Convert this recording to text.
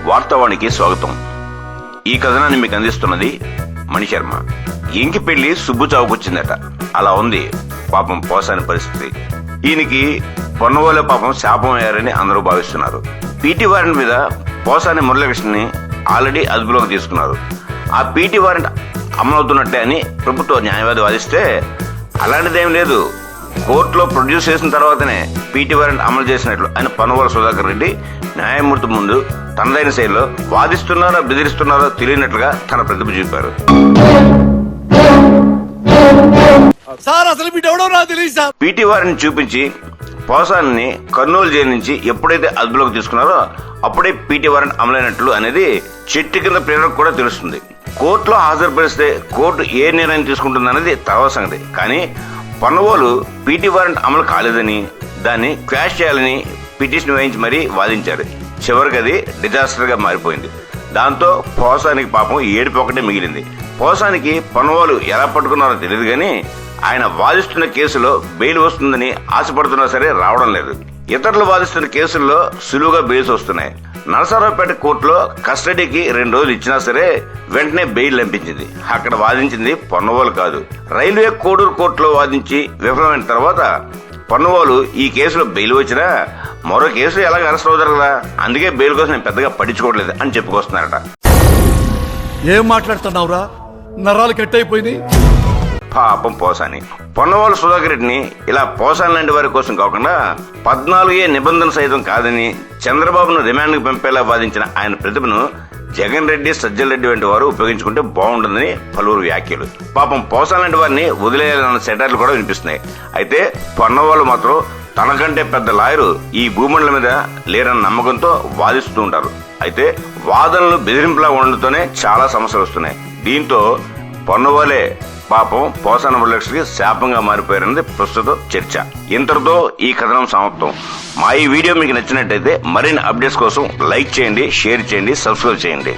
వార్తావానికి స్వాగతం. ఈ కథనాన్ని మీకు అందిస్తున్నది మణిశర్మ. ఇంకి పెళ్లి సుబ్బు చావుకొచ్చిందట. అలా ఉంది పాపం పోసాని పరిస్థితి. ఈయనకి పొన్నవోలే పాపం శాపం అయ్యారని అందరూ భావిస్తున్నారు. పీటీ వారెంట్ మీద పోసాని మురళీకృష్ణని ఆల్రెడీ అదుపులోకి తీసుకున్నారు. ఆ పీటీ వారెంట్ అమలవుతున్నట్టే అని ప్రభుత్వ న్యాయవాది వాదిస్తే అలాంటిదేం లేదు, కోర్టులో ప్రొడ్యూస్ చేసిన తర్వాతనే పీటీ వారెంట్ అమలు చేసినట్లు ఆయన పొన్నవోలు సుధాకర్ రెడ్డి న్యాయమూర్తి ముందు తనదైన శైలిలో వాదిస్తున్నారో బెదిరిస్తున్నారో తెలియనట్లుగా తన ప్రతిభ చూపారు. పీటీ వారెంట్ చూపించి పోసాన్ని కర్నూలు జైలు నుంచి ఎప్పుడైతే అదుపులోకి తీసుకున్నారో అప్పుడే పీటీ వారెంట్ అమలైనట్లు అనేది చెట్టు కింద ప్రేరణకు కూడా తెలుస్తుంది. కోర్టులో హాజరుపరిస్తే కోర్టు ఏ నిర్ణయం తీసుకుంటుందనేది తర్వాత సంగతి. కానీ పొన్నవోలు పీటీ వారెంట్ అమలు కాలేదని దాన్ని క్వాష్ చేయాలని పిటిషన్ వేయించి మరీ వాదించారు. చివరికి అది డిజాస్టర్ గా మారిపోయింది. దాంతో పోసానికి పాపం ఏడుపు ఒకటే మిగిలింది. పోసానికి పొన్నవోలు ఎలా పట్టుకున్నారో తెలియదు కానీ ఆయన వాదిస్తున్న కేసులో బెయిల్ వస్తుందని ఆశపడుతున్నా సరే రావడం లేదు. ఇతరులు వాదిస్తున్న కేసుల్లో సులువుగా బెయిల్స్ వస్తున్నాయి. నరసరావుపేట కోర్టులో కస్టడీకి 2 రోజులు ఇచ్చినా సరే వెంటనే బెయిల్ లంపించింది. అక్కడ వాదించింది పొన్నవోలు కాదు. రైల్వే కోడూరు కోర్టులో వాదించి విఫలమైన తర్వాత పొన్నవోలు ఈ కేసులో బెయిల్ వచ్చినా మరో కేసు ఎలాగ అరెస్ట్ అవుతారు కదా, అందుకే బెయిల్ కోసం నేను పెద్దగా పట్టించుకోవట్లేదు అని చెప్పుకొస్తున్నారట. ఏం మాట్లాడుతున్నావురా, నరాలు కట్ అయిపోయింది. పాపం పోసాని పొన్నవోలు సుధాకర్ రెడ్డిని ఇలా పోసాని లాంటి వారి కోసం కాకుండా 14A నిబంధన సైతం కాదని చంద్రబాబును రిమాండ్కి పంపేలా వాదించిన ఆయన ప్రతిభను జగన్ రెడ్డి, సజ్జల రెడ్డి వంటి వారు ఉపయోగించుకుంటే బాగుంటుందని పలువురు వ్యాఖ్యలు. పాపం పోసాని లాంటి వారిని వదిలేయాలన్న సెటర్లు కూడా వినిపిస్తున్నాయి. అయితే పొన్నవోలు మాత్రం తనకంటే పెద్ద లాయరు ఈ భూమండల మీద లేరన్న నమ్మకంతో వాదిస్తూ ఉంటారు. అయితే వాదనలు బెదిరింపులా ఉండడంతోనే చాలా సమస్యలు వస్తున్నాయి. దీంతో పొన్నవోలే పాపం పోసాని మురళీకృష్ణకి శాపంగా మారిపోయారన్నది ప్రస్తుతం చర్చ. ఇంతటితో ఈ కథనం సమాప్తం. మా ఈ వీడియో మీకు నచ్చినట్టయితే మరిన్ని అప్డేట్స్ కోసం లైక్ చేయండి, షేర్ చేయండి, సబ్స్క్రైబ్ చేయండి.